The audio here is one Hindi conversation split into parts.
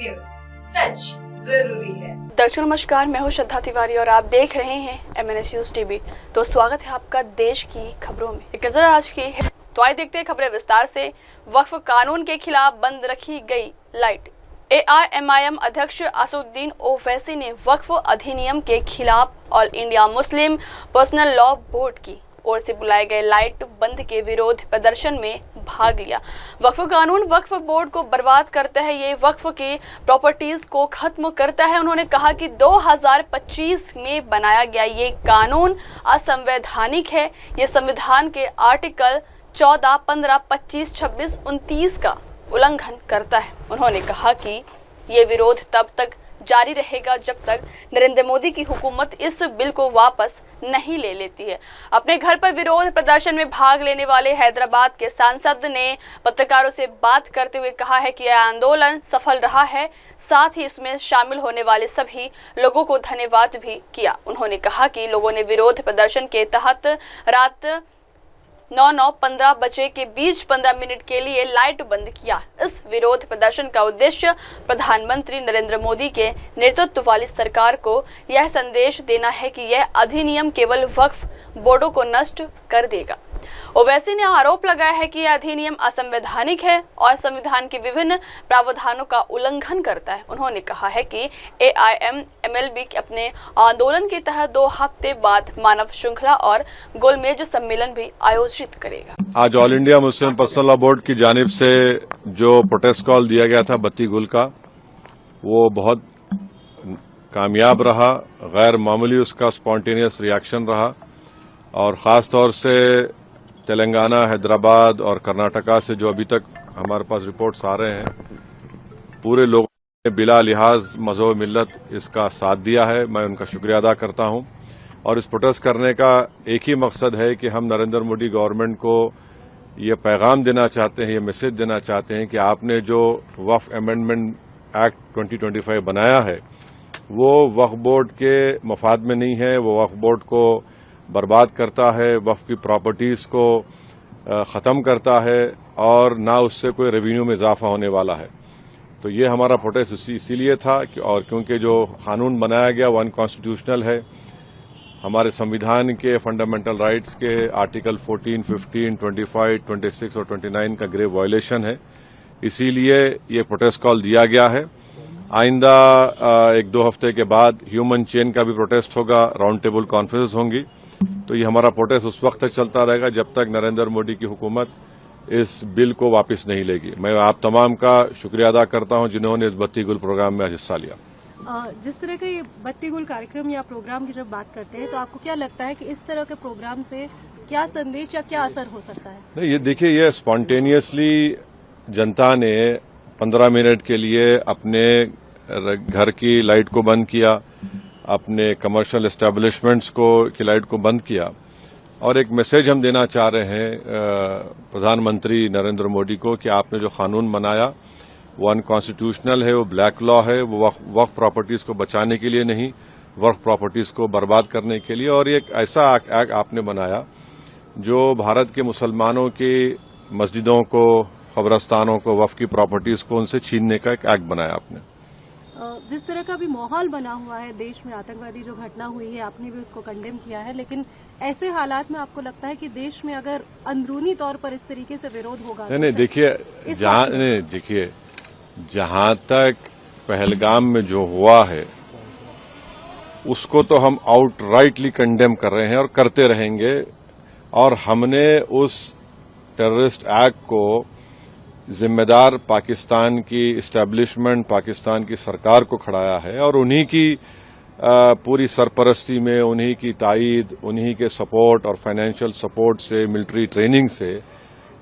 न्यूज, सच जरूरी है। दर्शकों नमस्कार, मैं हूं श्रद्धा तिवारी और आप देख रहे हैं MNS न्यूज टीवी। तो स्वागत है आपका देश की खबरों में। एक नजर आज की है, तो आइए देखते हैं खबरें विस्तार से। वक्फ कानून के खिलाफ बंद रखी गई लाइट। AIMIM अध्यक्ष असदुद्दीन ओवैसी ने वक्फ अधिनियम के खिलाफ all India Muslim personal law board की ओर से बुलाए गए लाइट बंद के विरोध प्रदर्शन में भाग लिया। वक्फ कानून वक्फ बोर्ड को बर्बाद करता है, ये वक्फ की प्रॉपर्टीज को खत्म करता है। उन्होंने कहा कि 2025 में बनाया गया ये कानून असंवैधानिक है। ये संविधान के आर्टिकल 14, 15, 25, 26, 29 का उल्लंघन करता है। उन्होंने कहा कि ये विरोध तब तक जारी रहेगा जब तक नरेंद्र मोदी की हुकूमत इस बिल को वापस नहीं ले लेती है। अपने घर पर विरोध प्रदर्शन में भाग लेने वाले हैदराबाद के सांसद ने पत्रकारों से बात करते हुए कहा है कि यह आंदोलन सफल रहा है, साथ ही इसमें शामिल होने वाले सभी लोगों को धन्यवाद भी किया। उन्होंने कहा कि लोगों ने विरोध प्रदर्शन के तहत रात 9-15 बजे के बीच 15 मिनट के लिए लाइट बंद किया। इस विरोध प्रदर्शन का उद्देश्य प्रधानमंत्री नरेंद्र मोदी के नेतृत्व वाली सरकार को यह संदेश देना है कि यह अधिनियम केवल वक्फ बोर्डों को नष्ट कर देगा। ओवैसी ने आरोप लगाया है कि यह अधिनियम असंवैधानिक है और संविधान के विभिन्न प्रावधानों का उल्लंघन करता है। उन्होंने कहा है कि AIMMLB अपने आंदोलन के तहत 2 हफ्ते बाद मानव श्रृंखला और गोलमेज सम्मेलन भी आयोजित करेगा। आज all India Muslim personal law board की जानिब से जो प्रोटेस्ट कॉल दिया गया था बत्ती गुल का, वो बहुत कामयाब रहा। गैर मामूली उसका स्पॉन्टेनियस रिएक्शन रहा और ख़ास तौर से तेलंगाना, हैदराबाद और कर्नाटका से जो अभी तक हमारे पास रिपोर्ट्स आ रहे हैं, पूरे लोगों ने बिला लिहाज मज़हब मिल्लत इसका साथ दिया है। मैं उनका शुक्रिया अदा करता हूं। और इस प्रोटेस्ट करने का एक ही मकसद है कि हम नरेंद्र मोदी गवर्नमेंट को ये पैगाम देना चाहते हैं, ये मैसेज देना चाहते हैं कि आपने जो वक्फ अमेंडमेंट एक्ट 2025 बनाया है वो वक्फ बोर्ड के मफाद में नहीं है, वो वक्फ बोर्ड को बर्बाद करता है, वक्फ की प्रॉपर्टीज को ख़त्म करता है और ना उससे कोई रेवेन्यू में इजाफा होने वाला है। तो ये हमारा प्रोटेस्ट इसीलिए था और क्योंकि जो कानून बनाया गया वो अनकॉन्स्टिट्यूशनल है, हमारे संविधान के फंडामेंटल राइट्स के आर्टिकल 14, 15, 25, 26 और 29 का ग्रेव वायलेशन है। इसीलिए ये प्रोटेस्ट कॉल दिया गया है। आइंदा 1-2 हफ्ते के बाद ह्यूमन चेन का भी प्रोटेस्ट होगा, राउंड टेबल कॉन्फ्रेंस होंगी। तो ये हमारा प्रोटेस्ट उस वक्त तक चलता रहेगा जब तक नरेंद्र मोदी की हुकूमत इस बिल को वापस नहीं लेगी। मैं आप तमाम का शुक्रिया अदा करता हूं जिन्होंने इस बत्ती गुल प्रोग्राम में हिस्सा लिया। जिस तरह का ये बत्ती गुल कार्यक्रम या प्रोग्राम की जब बात करते हैं तो आपको क्या लगता है कि इस तरह के प्रोग्राम से क्या संदेश या क्या असर हो सकता है? नहीं, ये देखिए, ये स्पॉन्टेनियसली जनता ने 15 मिनट के लिए अपने घर की लाइट को बंद किया, अपने कमर्शियल एस्टेब्लिशमेंट्स की लाइट को बंद किया और एक मैसेज हम देना चाह रहे हैं प्रधानमंत्री नरेंद्र मोदी को कि आपने जो कानून बनाया वो अनकॉन्स्टिट्यूशनल है, वो ब्लैक लॉ है, वो वक्फ प्रॉपर्टीज को बचाने के लिए नहीं, वक्फ प्रॉपर्टीज को बर्बाद करने के लिए। और एक ऐसा एक्ट आपने बनाया जो भारत के मुसलमानों की मस्जिदों को, कब्रस्तानों को, वक्फ की प्रॉपर्टीज को उनसे छीनने का एक एक्ट बनाया आपने। जिस तरह का भी माहौल बना हुआ है देश में, आतंकवादी जो घटना हुई है, आपने भी उसको कंडेम किया है, लेकिन ऐसे हालात में आपको लगता है कि देश में अगर अंदरूनी तौर पर इस तरीके से विरोध होगा? नहीं, देखिए, जहां तक पहलगाम में जो हुआ है उसको तो हम आउटराइटली कंडेम कर रहे हैं और करते रहेंगे। और हमने उस टेररिस्ट एक्ट को जिम्मेदार पाकिस्तान की इस्टेब्लिशमेंट, पाकिस्तान की सरकार को खड़ाया है और उन्हीं की पूरी सरपरस्ती में, उन्हीं की तायद, उन्हीं के सपोर्ट और फाइनेंशियल सपोर्ट से, मिलिट्री ट्रेनिंग से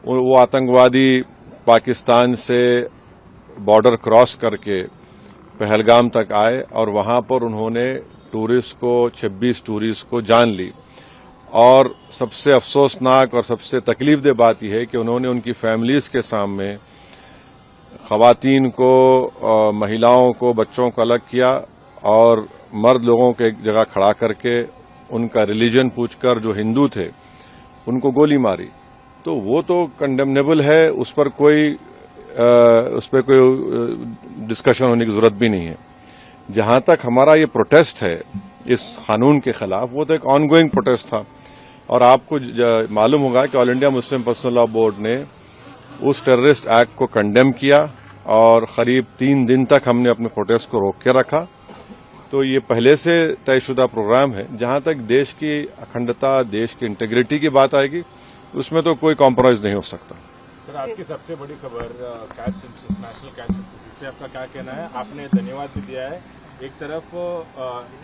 वो आतंकवादी पाकिस्तान से बॉर्डर क्रॉस करके पहलगाम तक आए और वहां पर उन्होंने 26 टूरिस्ट को जान ली। और सबसे अफसोसनाक और सबसे तकलीफदेह बात यह है कि उन्होंने उनकी फैमिलीज के सामने खवातीन को, महिलाओं को, बच्चों को अलग किया और मर्द लोगों को एक जगह खड़ा करके उनका रिलीजन पूछकर जो हिंदू थे उनको गोली मारी। तो वो तो कंडेमनेबल है, उस पर कोई उस पर कोई डिस्कशन होने की जरूरत भी नहीं है। जहां तक हमारा ये प्रोटेस्ट है इस कानून के खिलाफ, वो तो एक ऑनगोइंग प्रोटेस्ट था और आपको मालूम होगा कि all India Muslim personal law board ने उस टेररिस्ट एक्ट को कंडेम किया और करीब 3 दिन तक हमने अपने प्रोटेस्ट को रोक के रखा। तो ये पहले से तयशुदा प्रोग्राम है। जहां तक देश की अखंडता, देश की इंटीग्रिटी की बात आएगी, उसमें तो कोई कॉम्प्रोमाइज नहीं हो सकता। सर, आज की सबसे बड़ी खबर cash census, national cash census, इस पे आपका क्या कहना है? आपने धन्यवाद भी दिया है, एक तरफ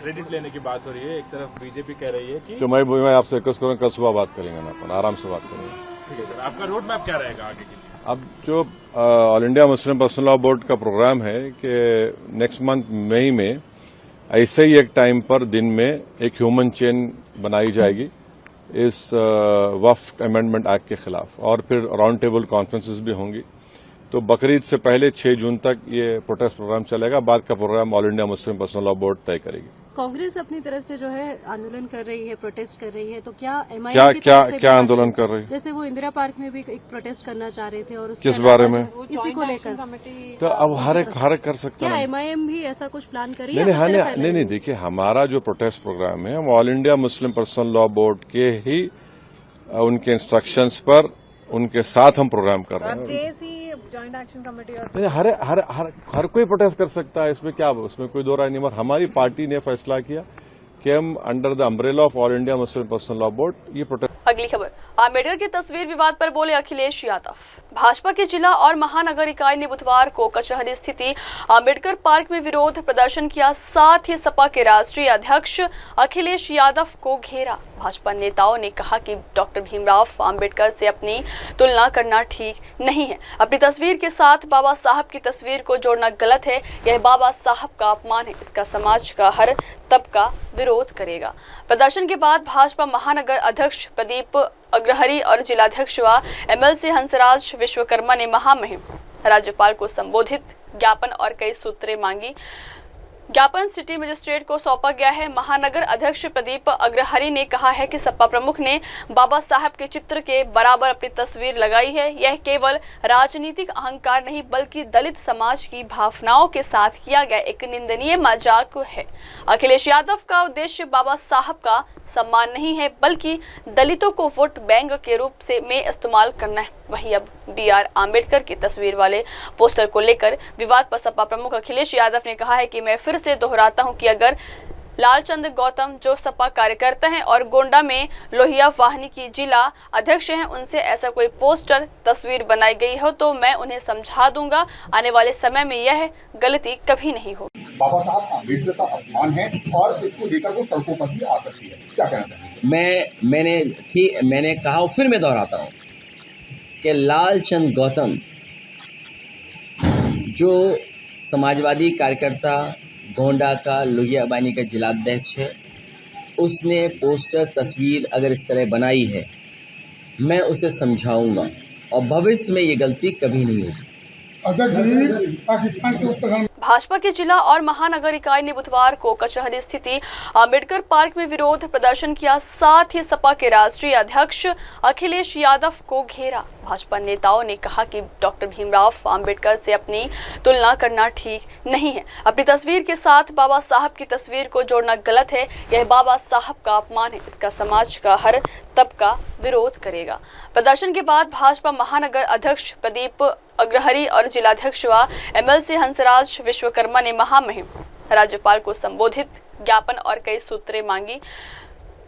क्रेडिट लेने की बात हो रही है, एक तरफ बीजेपी कह रही है कि तो मैं आपसे रिक्वेस्ट करूंगा, कल सुबह बात करेंगे ना, अपन आराम से बात करेंगे। ठीक है सर, आपका रोड मैप क्या रहेगा आगे के लिए? अब जो all India Muslim personal law board का प्रोग्राम है कि नेक्स्ट मंथ मई में ऐसे ही एक टाइम पर दिन में एक ह्यूमन चेन बनाई जाएगी इस वक्फ अमेंडमेंट एक्ट के खिलाफ, और फिर राउंड टेबल कॉन्फ्रेंसेस भी होंगी। तो बकरीद से पहले 6 जून तक ये प्रोटेस्ट प्रोग्राम चलेगा। बाद का program all India Muslim personal law board तय करेगी। कांग्रेस अपनी तरफ से जो है आंदोलन कर रही है, प्रोटेस्ट कर रही है, तो क्या एमआईएम की तरफ से क्या आंदोलन कर रही है? जैसे वो इंदिरा पार्क में भी एक प्रोटेस्ट करना चाह रहे थे और किस बारे में? इसी को लेकर। तो अब हर एक कर सकता क्या है। एमआईएम भी ऐसा कुछ प्लान करी है? नहीं, देखिए हमारा जो प्रोटेस्ट प्रोग्राम है, हम all India Muslim personal law board के ही उनके इंस्ट्रक्शंस पर उनके साथ हम प्रोग्राम कर रहे हैं। जेएसी जॉइंट एक्शन कमेटी और नहीं, हर कोई प्रोटेस्ट कर सकता है, इसमें क्या, उसमें कोई दो राय नहीं। मगर हमारी पार्टी ने फैसला किया कि हम under the umbrella of all India Muslim personal law board ये प्रोटेस्ट। अगली खबर, आम्बेडकर की तस्वीर विवाद पर बोले अखिलेश यादव। भाजपा के जिला और महानगर इकाई ने बुधवार को कचहरी स्थित आम्बेडकर पार्क में विरोध प्रदर्शन किया, साथ ही सपा के राष्ट्रीय अध्यक्ष अखिलेश यादव को घेरा। भाजपा नेताओं ने कहा कि डॉक्टर भीमराव आम्बेडकर से अपनी तुलना करना ठीक नहीं है। अपनी तस्वीर के साथ बाबा साहब की तस्वीर को जोड़ना गलत है। यह बाबा साहब का अपमान है, इसका समाज का हर तबका विरोध करेगा। प्रदर्शन के बाद भाजपा महानगर अध्यक्ष प्रदीप अग्रहरी और जिलाध्यक्ष व एमएलसी हंसराज विश्वकर्मा ने महामहिम राज्यपाल को संबोधित ज्ञापन और कई सूत्रें मांगी। ज्ञापन सिटी मजिस्ट्रेट को सौंपा गया है। महानगर अध्यक्ष प्रदीप अग्रहरी ने कहा है कि सपा प्रमुख ने बाबा साहब के चित्र के बराबर अपनी तस्वीर लगाई है। यह केवल राजनीतिक अहंकार नहीं बल्कि दलित समाज की भावनाओं के साथ किया गया एक निंदनीय मजाक है। अखिलेश यादव का उद्देश्य बाबा साहब का सम्मान नहीं है बल्कि दलितों को वोट बैंक के रूप में इस्तेमाल करना है। वहीं अब BR आम्बेडकर की तस्वीर वाले पोस्टर को लेकर विवाद पर सपा प्रमुख अखिलेश यादव ने कहा है कि मैं फिर से दोहराता हूं कि अगर लालचंद गौतम जो सपा कार्यकर्ता हैं और गोंडा में लोहिया वाहिनी की जिला अध्यक्ष हैं, उनसे ऐसा कोई पोस्टर तस्वीर बनाई गई हो तो मैं उन्हें समझा दूंगा। आने वाले समय में यह गलती कभी नहीं होगी। बाबा साहब आम्बेडकर का अपमान है और इसको लेकर वो सड़कों पर भी आ सकती है। क्या कहना चाहिए? मैंने कहा और फिर मैं दोहराता हूँ कि लालचंद गौतम जो समाजवादी कार्यकर्ता गोंडा का लोहिया वाहिनी का जिलाध्यक्ष है, उसने पोस्टर तस्वीर अगर इस तरह बनाई है, मैं उसे समझाऊंगा और भविष्य में ये गलती कभी नहीं होगी। पाकिस्तान के उत्तर भाजपा के जिला और महानगर इकाई ने बुधवार को कचहरी स्थित आम्बेडकर पार्क में विरोध प्रदर्शन किया, साथ ही सपा के राष्ट्रीय अध्यक्ष अखिलेश यादव को घेरा। भाजपा नेताओं ने कहा कि डॉक्टर भीमराव आम्बेडकर से अपनी तुलना करना ठीक नहीं है। अपनी तस्वीर के साथ बाबा साहब की तस्वीर को जोड़ना गलत है। यह बाबा साहब का अपमान है, इसका समाज का हर तबका विरोध करेगा। प्रदर्शन के बाद भाजपा महानगर अध्यक्ष प्रदीप अग्रहरी और जिलाध्यक्ष व एमएलसी हंसराज विश्वकर्मा ने महामहिम राज्यपाल को संबोधित ज्ञापन और कई सूत्रें मांगी।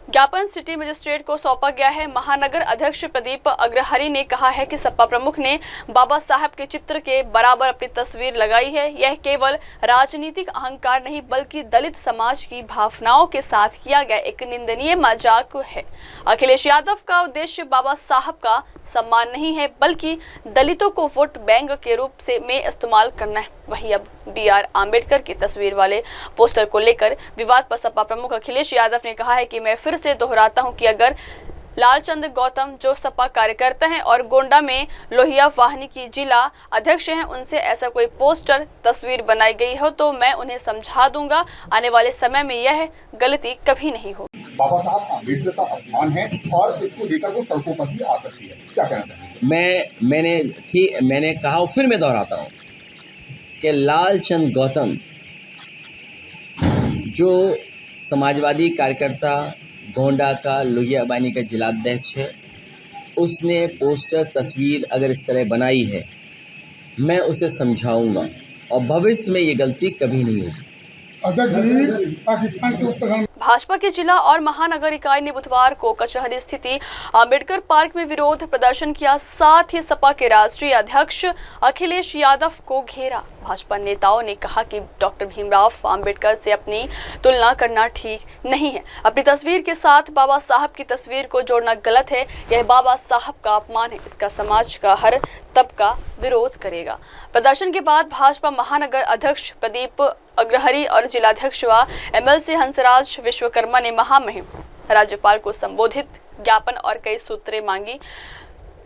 ज्ञापन सिटी मजिस्ट्रेट को सौंपा गया है। महानगर अध्यक्ष प्रदीप अग्रहरी ने कहा है कि सपा प्रमुख ने बाबा साहब के चित्र के बराबर अपनी तस्वीर लगाई है। यह केवल राजनीतिक अहंकार नहीं बल्कि दलित समाज की भावनाओं के साथ किया गया एक निंदनीय मजाक है। अखिलेश यादव का उद्देश्य बाबा साहब का सम्मान नहीं है बल्कि दलितों को वोट बैंक के रूप में इस्तेमाल करना है। वहीं अब BR आम्बेडकर की तस्वीर वाले पोस्टर को लेकर विवाद पर सपा प्रमुख अखिलेश यादव ने कहा है कि मैं फिर से दोहराता हूं कि अगर लालचंद गौतम जो सपा कार्यकर्ता हैं और गोंडा में लोहिया वाहिनी की जिला अध्यक्ष हैं, उनसे ऐसा कोई पोस्टर तस्वीर बनाई गई हो तो मैं उन्हें समझा दूंगा। आने वाले समय में यह गलती कभी नहीं होगी। बाबा साहब आम्बेडकर का अपमान है और इसको लेकर वो सड़कों पर भी आ सकती है, क्या कहना चाहेंगे? मैंने कहा, फिर मैं दोहराता हूँ कि लालचंद गौतम जो समाजवादी कार्यकर्ता गोंडा का लोहिया वाहिनी का जिलाध्यक्ष है, उसने पोस्टर तस्वीर अगर इस तरह बनाई है, मैं उसे समझाऊंगा और भविष्य में ये गलती कभी नहीं होगी। पाकिस्तान के उत्तर भाजपा के जिला और महानगर इकाई ने बुधवार को कचहरी स्थित अंबेडकर पार्क में विरोध प्रदर्शन किया। साथ ही सपा के राष्ट्रीय अध्यक्ष अखिलेश यादव को घेरा। भाजपा नेताओं ने कहा कि डॉक्टर भीमराव अंबेडकर से अपनी तुलना करना ठीक नहीं है। अपनी तस्वीर के साथ बाबा साहब की तस्वीर को जोड़ना गलत है। यह बाबा साहब का अपमान है। इसका समाज का हर तबका विरोध करेगा। प्रदर्शन के बाद भाजपा महानगर अध्यक्ष प्रदीप अग्रहरी और जिलाध्यक्ष व एमएलसी हंसराज विश्वकर्मा ने महामहिम राज्यपाल को संबोधित ज्ञापन और कई सूत्रें मांगी।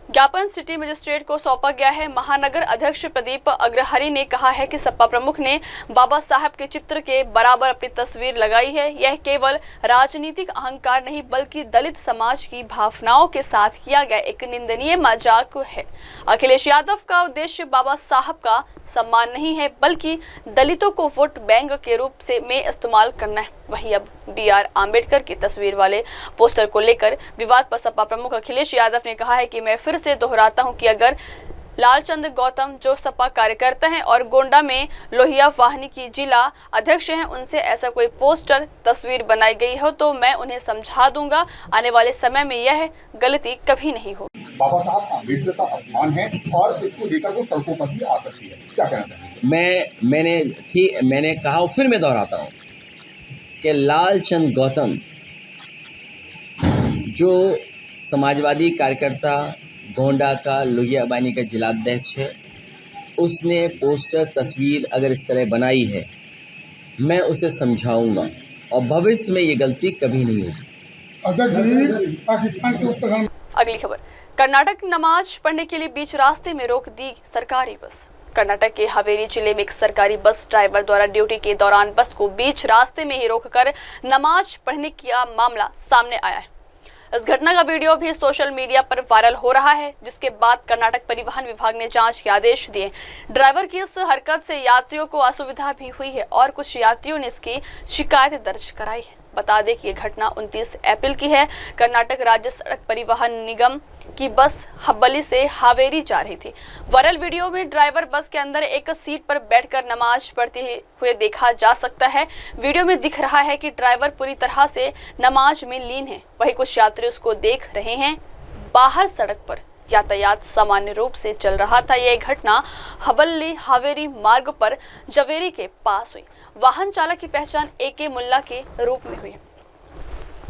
ज्ञापन सिटी मजिस्ट्रेट को सौंपा गया है। महानगर अध्यक्ष प्रदीप अग्रहरी ने कहा है कि सपा प्रमुख ने बाबा साहब के चित्र के बराबर अपनी तस्वीर लगाई है। यह केवल राजनीतिक अहंकार नहीं बल्कि दलित समाज की भावनाओं के साथ किया गया एक निंदनीय मजाक है। अखिलेश यादव का उद्देश्य बाबा साहब का सम्मान नहीं है बल्कि दलितों को वोट बैंक के रूप से में इस्तेमाल करना है। वहीं अब BR आम्बेडकर की तस्वीर वाले पोस्टर को लेकर विवाद पर सपा प्रमुख अखिलेश यादव ने कहा है कि मैं फिर से दोहराता हूं कि अगर लालचंद गौतम जो सपा कार्यकर्ता हैं और गोंडा में लोहिया वाहिनी की जिला अध्यक्ष हैं, उनसे ऐसा कोई पोस्टर तस्वीर बनाई गई हो तो मैं उन्हें समझा दूंगा। आने वाले समय में यह गलती कभी नहीं होगी। बाबा साहब आम्बेडकर का अपमान है और इसको लेकर वो सड़कों पर भी आ सकती है, क्या कहना चाहेंगे? मैंने कहा, फिर मैं दोहराता हूँ कि लालचंद गौतम जो समाजवादी कार्यकर्ता गोंडा का लोहिया वाहिनी का जिलाध्यक्ष है, उसने पोस्टर तस्वीर अगर इस तरह बनाई है, मैं उसे समझाऊंगा और भविष्य में ये गलती कभी नहीं होगी। पाकिस्तान के उत्तर अगली खबर, कर्नाटक नमाज पढ़ने के लिए बीच रास्ते में रोक दी सरकारी बस। कर्नाटक के हावेरी जिले में एक सरकारी बस ड्राइवर द्वारा ड्यूटी के दौरान बस को बीच रास्ते में ही रोककर नमाज पढ़ने का मामला सामने आया है। इस घटना का वीडियो भी सोशल मीडिया पर वायरल हो रहा है, जिसके बाद कर्नाटक परिवहन विभाग ने जांच के आदेश दिए। ड्राइवर की इस हरकत से यात्रियों को असुविधा भी हुई है और कुछ यात्रियों ने इसकी शिकायत दर्ज कराई है। बता दें कि यह घटना 29 अप्रैल की है। कर्नाटक राज्य सड़क परिवहन निगम की बस हब्बली से हावेरी जा रही थी। वायरल वीडियो में ड्राइवर बस के अंदर एक सीट पर बैठकर नमाज पढ़ते हुए देखा जा सकता है। वीडियो में दिख रहा है कि ड्राइवर पूरी तरह से नमाज में लीन है। वहीं कुछ यात्री उसको देख रहे हैं। बाहर सड़क पर यातायात सामान्य रूप से चल रहा था। यह घटना हबल्ली हावेरी मार्ग पर जवेरी के पास हुई। वाहन चालक की पहचान AK मुल्ला के रूप में हुई।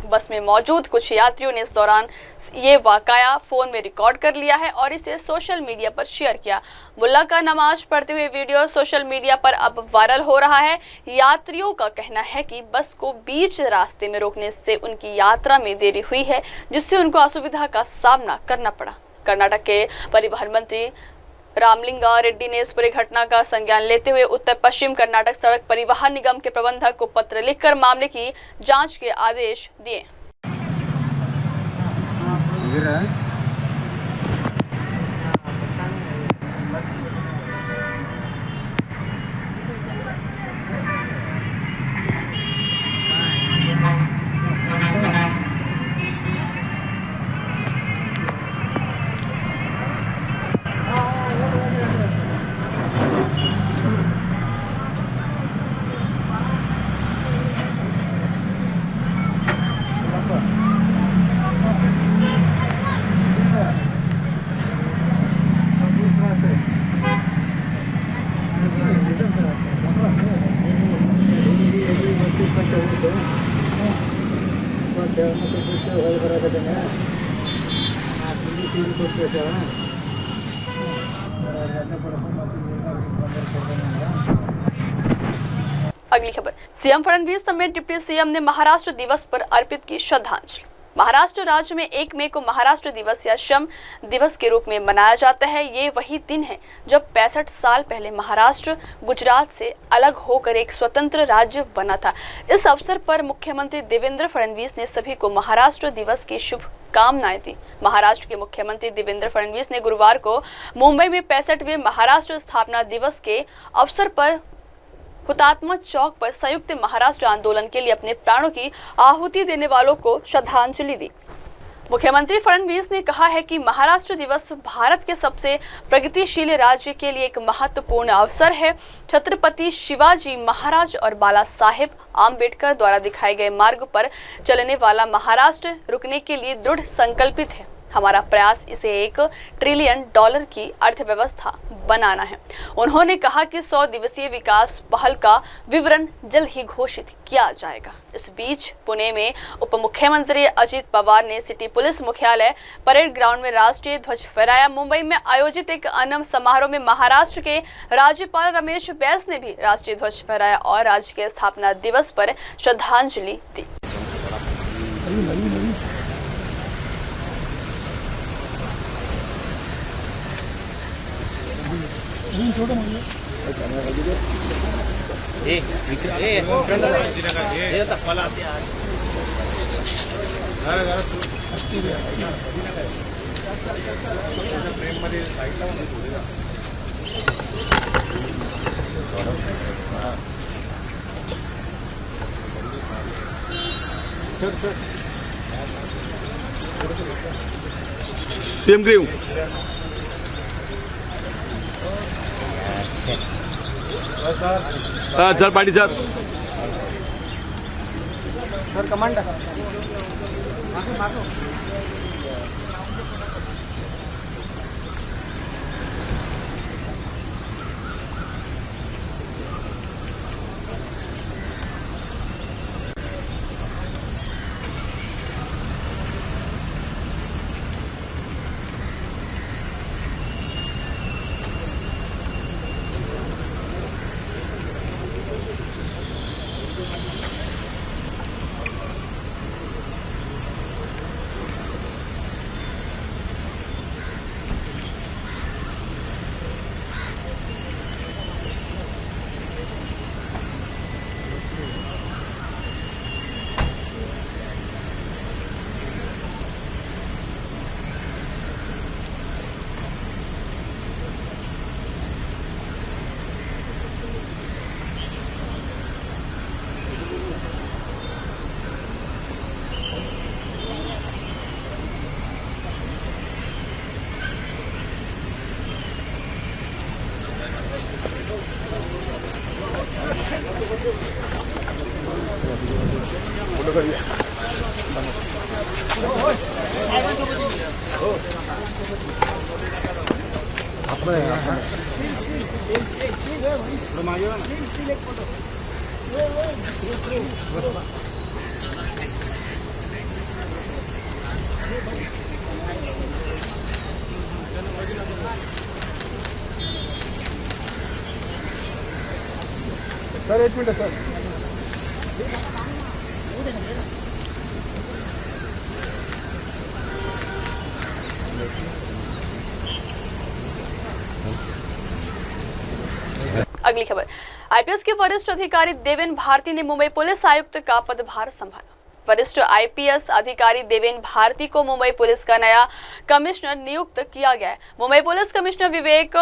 बस में मौजूद कुछ यात्रियों ने इस दौरान ये वाकया फोन में रिकॉर्ड कर लिया है और इसे सोशल मीडिया पर शेयर किया। मुल्ला का नमाज पढ़ते हुए वीडियो सोशल मीडिया पर अब वायरल हो रहा है। यात्रियों का कहना है कि बस को बीच रास्ते में रोकने से उनकी यात्रा में देरी हुई है, जिससे उनको असुविधा का सामना करना पड़ा। कर्नाटक के परिवहन मंत्री रामलिंगा रेड्डी ने इस पूरी घटना का संज्ञान लेते हुए उत्तर पश्चिम कर्नाटक सड़क परिवहन निगम के प्रबंधक को पत्र लिखकर मामले की जांच के आदेश दिए। अगली खबर, सीएम फडणवीस समेत डिप्टी सीएम ने महाराष्ट्र दिवस पर अर्पित की श्रद्धांजलि। महाराष्ट्र राज्य में 1 मई को महाराष्ट्र दिवस या श्रम दिवस के रूप में मनाया जाता है। ये वही दिन है जब 65 साल पहले महाराष्ट्र गुजरात से अलग होकर एक स्वतंत्र राज्य बना था। इस अवसर पर मुख्यमंत्री देवेंद्र फडणवीस ने सभी को महाराष्ट्र दिवस की शुभकामनाएं दी। महाराष्ट्र के मुख्यमंत्री देवेंद्र फडणवीस ने गुरुवार को मुंबई में 65वें महाराष्ट्र स्थापना दिवस के अवसर पर हुतात्मा चौक पर संयुक्त महाराष्ट्र आंदोलन के लिए अपने प्राणों की आहुति देने वालों को श्रद्धांजलि दी। मुख्यमंत्री फडणवीस ने कहा है कि महाराष्ट्र दिवस भारत के सबसे प्रगतिशील राज्य के लिए एक महत्वपूर्ण अवसर है। छत्रपति शिवाजी महाराज और बाला साहेब आम्बेडकर द्वारा दिखाए गए मार्ग पर चलने वाला महाराष्ट्र रुकने के लिए दृढ़ संकल्पित है। हमारा प्रयास इसे $1 ट्रिलियन की अर्थव्यवस्था बनाना है। उन्होंने कहा कि 100 दिवसीय विकास पहल का विवरण जल्द ही घोषित किया जाएगा। इस बीच पुणे में उप मुख्यमंत्री अजित पवार ने सिटी पुलिस मुख्यालय परेड ग्राउंड में राष्ट्रीय ध्वज फहराया। मुंबई में आयोजित एक अन्य समारोह में महाराष्ट्र के राज्यपाल रमेश बैस ने भी राष्ट्रीय ध्वज फहराया और राज्य के स्थापना दिवस पर श्रद्धांजलि दी। सेम ग्रीव सर पाटी सर कमांडर सर 1 मिनट सर अगली खबर, आईपीएस के वरिष्ठ अधिकारी देवेन भारती ने मुंबई पुलिस आयुक्त का पदभार संभाला। वरिष्ठ आईपीएस अधिकारी देवेन भारती को मुंबई पुलिस का नया कमिश्नर नियुक्त किया गया है। मुंबई पुलिस कमिश्नर विवेक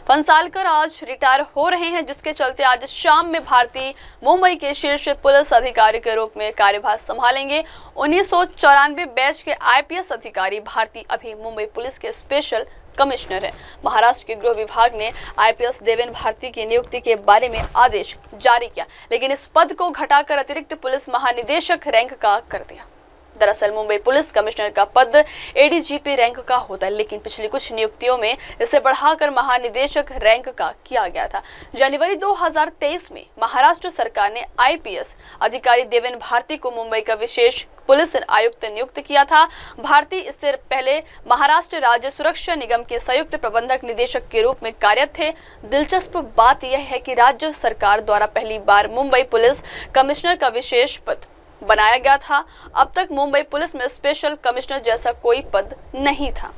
फंसालकर आज रिटायर हो रहे हैं, जिसके चलते आज शाम में भारती मुंबई के शीर्ष पुलिस अधिकारी के रूप में कार्यभार संभालेंगे। 1994 बैच के आईपीएस अधिकारी भारती अभी मुंबई पुलिस के स्पेशल कमिश्नर है। महाराष्ट्र के गृह विभाग ने आईपीएस देवेन भारती की नियुक्ति के बारे में आदेश जारी किया, लेकिन इस पद को घटाकर अतिरिक्त पुलिस महानिदेशक रैंक का कर दिया। दरअसल मुंबई पुलिस कमिश्नर का पद एडीजीपी रैंक का होता है, लेकिन पिछली कुछ नियुक्तियों में इसे बढ़ाकर महानिदेशक रैंक का किया गया था। जनवरी 2023 में महाराष्ट्र सरकार ने आईपीएस अधिकारी देवेन भारती को मुंबई का विशेष पुलिस आयुक्त नियुक्त किया था। भारती इससे पहले महाराष्ट्र राज्य सुरक्षा निगम के संयुक्त प्रबंधक निदेशक के रूप में कार्यरत थे। दिलचस्प बात यह है कि राज्य सरकार द्वारा पहली बार मुंबई पुलिस कमिश्नर का विशेष पद बनाया गया था। अब तक मुंबई पुलिस में स्पेशल कमिश्नर जैसा कोई पद नहीं था।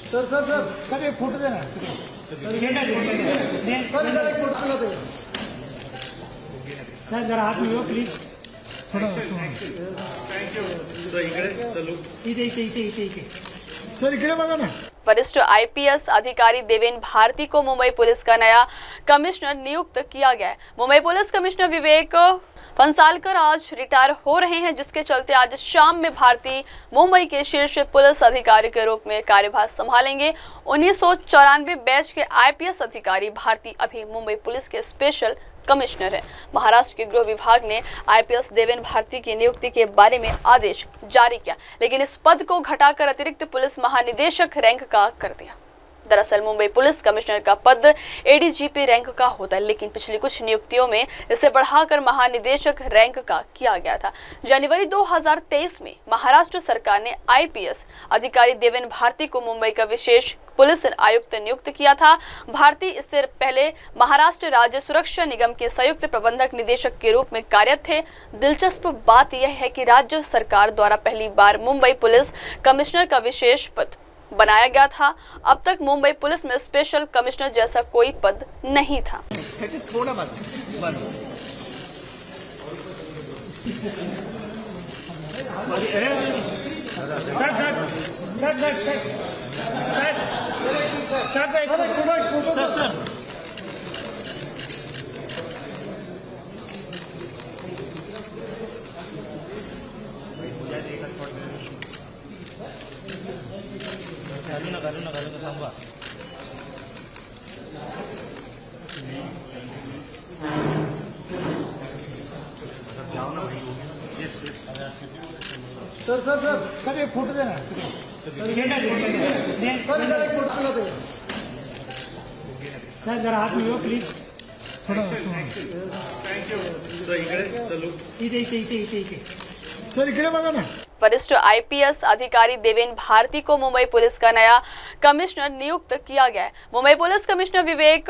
सर एक फोटो देना सर जरा हाथ में प्लीज थोड़ा सर इकडे बघा ना। वरिष्ठ आईपीएस अधिकारी देवेन भारती को मुंबई पुलिस का नया कमिश्नर नियुक्त किया गया है। मुंबई पुलिस कमिश्नर विवेक फंसालकर आज रिटायर हो रहे हैं, जिसके चलते आज शाम में भारती मुंबई के शीर्ष पुलिस अधिकारी के रूप में कार्यभार संभालेंगे। 1994 बैच के आईपीएस अधिकारी भारती अभी मुंबई पुलिस के स्पेशल कमिश्नर है। महाराष्ट्र के गृह विभाग ने आईपीएस देवेन भारती की नियुक्ति के बारे में आदेश जारी किया, लेकिन इस पद को घटाकर अतिरिक्त पुलिस महानिदेशक रैंक का कर दिया। दरअसल मुंबई पुलिस कमिश्नर का पद एडीजीपी रैंक का होता है, लेकिन पिछली कुछ नियुक्तियों में इसे बढ़ाकर महानिदेशक रैंक का किया गया था। जनवरी 2023 में महाराष्ट्र सरकार ने आईपीएस अधिकारी देवेन भारती को मुंबई का विशेष पुलिस आयुक्त नियुक्त किया था। भारती इससे पहले महाराष्ट्र राज्य सुरक्षा निगम के संयुक्त प्रबंधक निदेशक के रूप में कार्यरत थे। दिलचस्प बात यह है कि राज्य सरकार द्वारा पहली बार मुंबई पुलिस कमिश्नर का विशेष पद बनाया गया था। अब तक मुंबई पुलिस में स्पेशल कमिश्नर जैसा कोई पद नहीं था। सर एक फोटो देना सर जरा हाथ में प्लीज थोड़ा सर इकडे बघा ना। वरिष्ठ आईपीएस अधिकारी देवेन भारती को मुंबई पुलिस का नया कमिश्नर नियुक्त किया गया है। मुंबई पुलिस कमिश्नर विवेक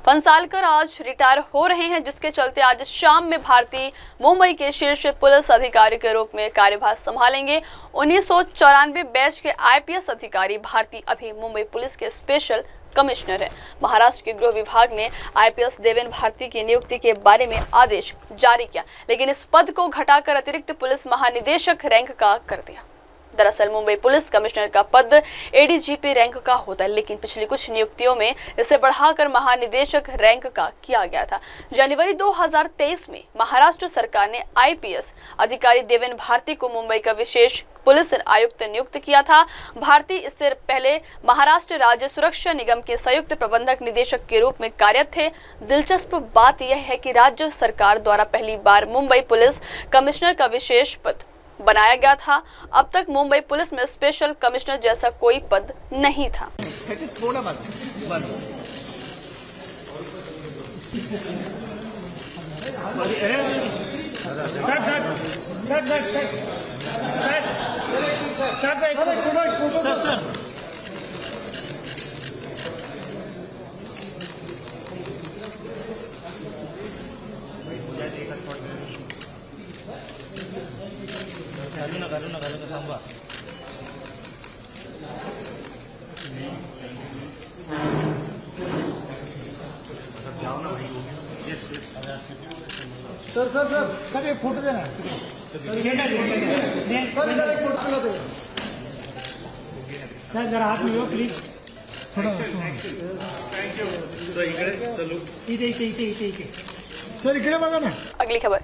फंसालकर आज रिटायर हो रहे हैं, जिसके चलते आज शाम में भारती मुंबई के शीर्ष पुलिस अधिकारी के रूप में कार्यभार संभालेंगे। 1994 बैच के आईपीएस अधिकारी भारती अभी मुंबई पुलिस के स्पेशल कमिश्नर है। महाराष्ट्र के गृह विभाग ने आईपीएस देवेन भारती की नियुक्ति के बारे में आदेश जारी किया, लेकिन इस पद को घटाकर अतिरिक्त पुलिस महानिदेशक रैंक का कर दिया। दरअसल मुंबई पुलिस कमिश्नर का पद एडीजीपी रैंक का होता है, लेकिन पिछली कुछ नियुक्तियों में इसे बढ़ाकर महानिदेशक रैंक का किया गया था। जनवरी 2023 में महाराष्ट्र सरकार ने आईपीएस अधिकारी देवेन भारती को मुंबई का विशेष पुलिस आयुक्त नियुक्त किया था। भारती इससे पहले महाराष्ट्र राज्य सुरक्षा निगम के संयुक्त प्रबंधक निदेशक के रूप में कार्यरत थे। दिलचस्प बात यह है कि राज्य सरकार द्वारा पहली बार मुंबई पुलिस कमिश्नर का विशेष पद बनाया गया था। अब तक मुंबई पुलिस में स्पेशल कमिश्नर जैसा कोई पद नहीं था। सर एक फोटो देना सर जरा हाथ में प्लीज थोड़ा सर इकडे बघा ना। अगली खबर,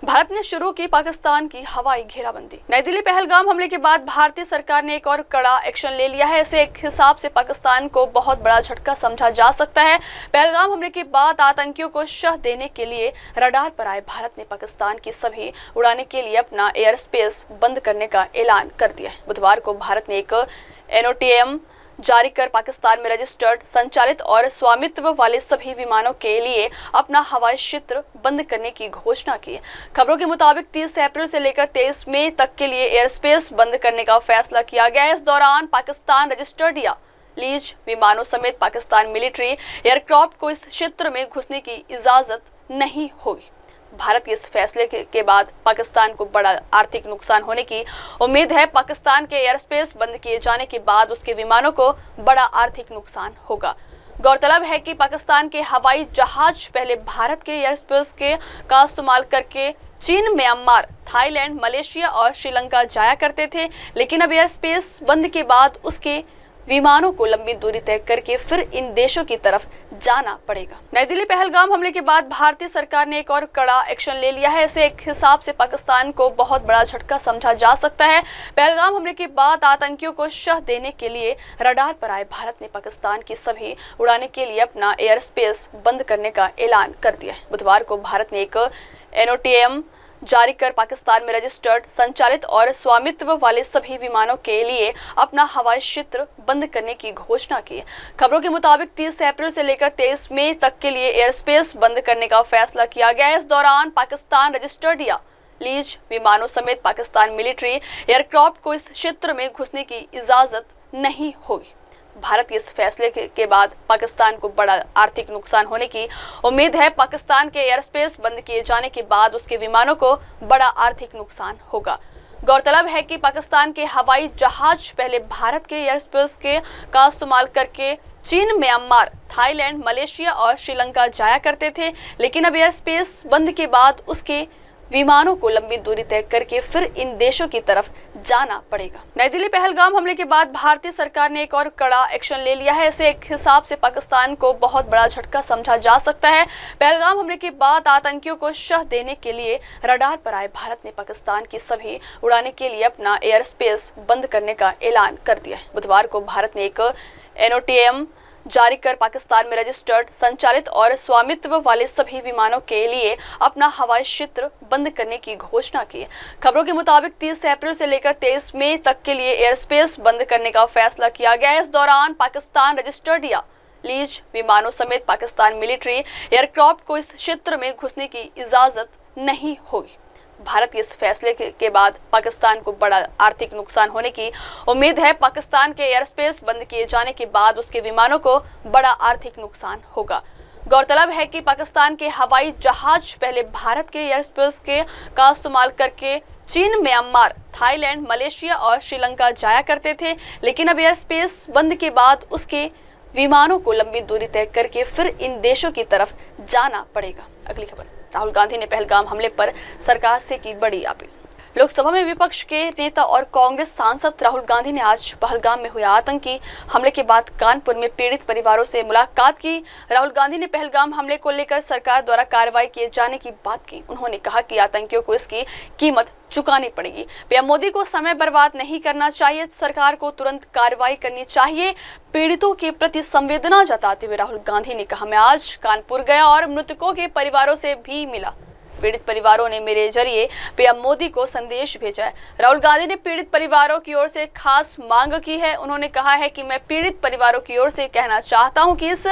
भारत ने शुरू की पाकिस्तान की हवाई घेराबंदी। नई दिल्ली पहलगाम हमले के बाद भारतीय सरकार ने एक और कड़ा एक्शन ले लिया है। इसे एक हिसाब से पाकिस्तान को बहुत बड़ा झटका समझा जा सकता है। पहलगाम हमले के बाद आतंकियों को शह देने के लिए रडार पर आए भारत ने पाकिस्तान की सभी उड़ाने के लिए अपना एयर स्पेस बंद करने का ऐलान कर दिया है। बुधवार को भारत ने एक NOTAM जारी कर पाकिस्तान में रजिस्टर्ड, संचालित और स्वामित्व वाले सभी विमानों के लिए अपना हवाई क्षेत्र बंद करने की घोषणा की। खबरों के मुताबिक 30 अप्रैल से लेकर 23 मई तक के लिए एयर स्पेस बंद करने का फैसला किया गया है। इस दौरान पाकिस्तान रजिस्टर्ड या लीज विमानों समेत पाकिस्तान मिलिट्री एयरक्राफ्ट को इस क्षेत्र में घुसने की इजाजत नहीं होगी। भारत के इस फैसले के बाद पाकिस्तान को बड़ा आर्थिक नुकसान होने की उम्मीद है। पाकिस्तान के एयर स्पेस बंद किए जाने के बाद उसके विमानों को बड़ा आर्थिक नुकसान होगा। गौरतलब है कि पाकिस्तान के हवाई जहाज पहले भारत के एयर स्पेस का इस्तेमाल करके चीन, म्यांमार, थाईलैंड, मलेशिया और श्रीलंका जाया करते थे, लेकिन अब एयर स्पेस बंद के बाद उसके विमानों को लंबी दूरी तय करके फिर इन देशों की तरफ जाना पड़ेगा। नई दिल्ली पहलगाम हमले के बाद भारतीय सरकार ने एक और कड़ा एक्शन ले लिया है। इसे एक हिसाब से पाकिस्तान को बहुत बड़ा झटका समझा जा सकता है। पहलगाम हमले के बाद आतंकियों को शह देने के लिए रडार पर आए भारत ने पाकिस्तान की सभी उड़ाने के लिए अपना एयर स्पेस बंद करने का ऐलान कर दिया है। बुधवार को भारत ने एक NOTAM जारी कर पाकिस्तान में रजिस्टर्ड, संचालित और स्वामित्व वाले सभी विमानों के लिए अपना हवाई क्षेत्र बंद करने की घोषणा की। खबरों के मुताबिक 30 अप्रैल से लेकर 23 मई तक के लिए एयर स्पेस बंद करने का फैसला किया गया है। इस दौरान पाकिस्तान रजिस्टर्ड या लीज विमानों समेत पाकिस्तान मिलिट्री एयरक्राफ्ट को इस क्षेत्र में घुसने की इजाजत नहीं होगी। भारत के इस फैसले के बाद पाकिस्तान को बड़ा आर्थिक नुकसान होने की उम्मीद है। पाकिस्तान के एयर स्पेस बंद किए जाने के बाद उसके विमानों को बड़ा आर्थिक नुकसान होगा। गौरतलब है कि पाकिस्तान के हवाई जहाज पहले भारत के एयर स्पेस का इस्तेमाल करके चीन, म्यांमार, थाईलैंड, मलेशिया और श्रीलंका जाया करते थे, लेकिन अब एयर स्पेस बंद के बाद उसके विमानों को लंबी दूरी तय करके फिर इन देशों की तरफ जाना पड़ेगा। नई दिल्ली पहलगाम हमले के बाद भारतीय सरकार ने एक और कड़ा एक्शन ले लिया है। इसे एक हिसाब से पाकिस्तान को बहुत बड़ा झटका समझा जा सकता है। पहलगाम हमले के बाद आतंकियों को शह देने के लिए रडार पर आए भारत ने पाकिस्तान की सभी उड़ाने के लिए अपना एयर स्पेस बंद करने का ऐलान कर दिया है। बुधवार को भारत ने एक NOTAM जारी कर पाकिस्तान में रजिस्टर्ड, संचालित और स्वामित्व वाले सभी विमानों के लिए अपना हवाई क्षेत्र बंद करने की घोषणा की। खबरों के मुताबिक 30 अप्रैल से लेकर 23 मई तक के लिए एयर स्पेस बंद करने का फैसला किया गया है। इस दौरान पाकिस्तान रजिस्टर्ड या लीज विमानों समेत पाकिस्तान मिलिट्री एयरक्राफ्ट को इस क्षेत्र में घुसने की इजाजत नहीं होगी। भारत के इस फैसले के बाद पाकिस्तान को बड़ा आर्थिक नुकसान होने की उम्मीद है। पाकिस्तान के एयर स्पेस बंद किए जाने के बाद उसके विमानों को बड़ा आर्थिक नुकसान होगा। गौरतलब है कि पाकिस्तान के हवाई जहाज पहले भारत के एयर स्पेस का इस्तेमाल करके चीन, म्यांमार, थाईलैंड, मलेशिया और श्रीलंका जाया करते थे, लेकिन अब एयर स्पेस बंद के बाद उसके विमानों को लंबी दूरी तय करके फिर इन देशों की तरफ जाना पड़ेगा। अगली खबर, राहुल गांधी ने पहलगाम हमले पर सरकार से की बड़ी अपील। लोकसभा में विपक्ष के नेता और कांग्रेस सांसद राहुल गांधी ने आज पहलगाम में हुए आतंकी हमले के बाद कानपुर में पीड़ित परिवारों से मुलाकात की। राहुल गांधी ने पहलगाम हमले को लेकर सरकार द्वारा कार्रवाई किए जाने की बात की। उन्होंने कहा कि आतंकियों को इसकी कीमत चुकानी पड़ेगी। पीएम मोदी को समय बर्बाद नहीं करना चाहिए, सरकार को तुरंत कार्रवाई करनी चाहिए। पीड़ितों के प्रति संवेदना जताते हुए राहुल गांधी ने कहा, मैं आज कानपुर गया और मृतकों के परिवारों से भी मिला। पीड़ित परिवारों ने मेरे जरिए पीएम मोदी को संदेश भेजा है। राहुल गांधी ने पीड़ित परिवारों की ओर से खास मांग की है। उन्होंने कहा है कि मैं पीड़ित परिवारों की ओर से कहना चाहता हूं कि इस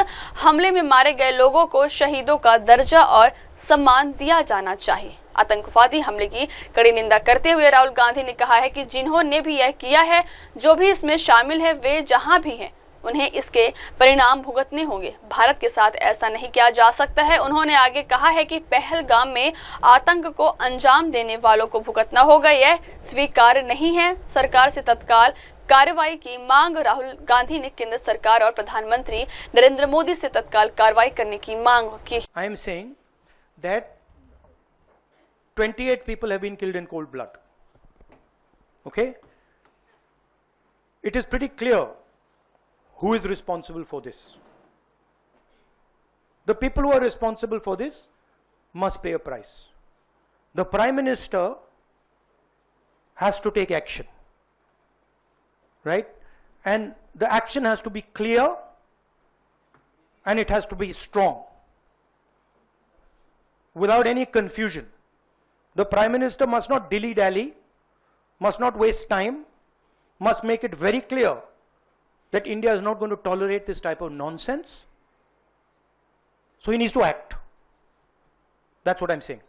हमले में मारे गए लोगों को शहीदों का दर्जा और सम्मान दिया जाना चाहिए। आतंकवादी हमले की कड़ी निंदा करते हुए राहुल गांधी ने कहा है कि जिन्होंने भी यह किया है, जो भी इसमें शामिल है, वे जहां भी हैं, उन्हें इसके परिणाम भुगतने होंगे। भारत के साथ ऐसा नहीं किया जा सकता है। उन्होंने आगे कहा है कि पहलगाम में आतंक को अंजाम देने वालों को भुगतना होगा, यह स्वीकार्य नहीं है। सरकार से तत्काल कार्रवाई की मांग राहुल गांधी ने केंद्र सरकार और प्रधानमंत्री नरेंद्र मोदी से तत्काल कार्रवाई करने की मांग की। I am saying that 28 people have been killed in cold blood. Okay? It is pretty clear who is responsible for this. The people who are responsible for this must pay a price. the Prime Minister has to take action, right? And the action has to be clear and it has to be strong, without any confusion. The Prime Minister must not dilly-dally, must not waste time, must make it very clear that India is not going to tolerate this type of nonsense. So he needs to act. That's what I'm saying.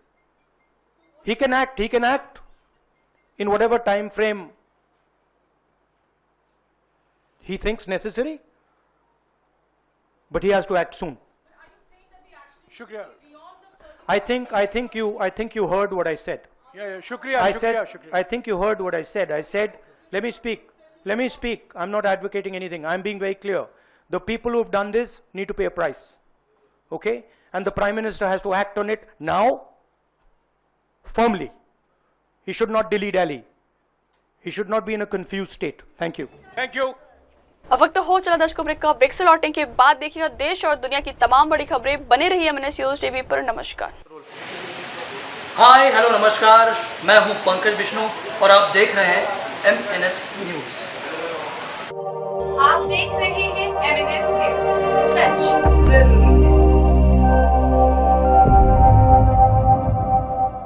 He can act in whatever time frame he thinks necessary, but he has to act soon. Shukriya. I think you heard what I said. Yeah, Shukriya. I think you heard what I said. I said, let me speak. I'm not advocating anything. I'm being very clear. The people who've done this need to pay a price. Okay? And the Prime Minister has to act on it now, firmly. He should not dilly-dally. He should not be in a confused state. Thank you. Thank you. अब वक्त हो चला दर्शकों ब्रेक का। ब्रेक से लौटने के बाद देखिएगा देश और दुनिया की तमाम बड़ी खबरें। बने रहिए एमएनएस न्यूज टीवी पर। नमस्कार। हाय हेलो नमस्कार, मैं हूं पंकज विष्णु और आप देख रहे हैं एमएनएस न्यूज। आप देख रहे हैं एमएनएस न्यूज, सच जरूर।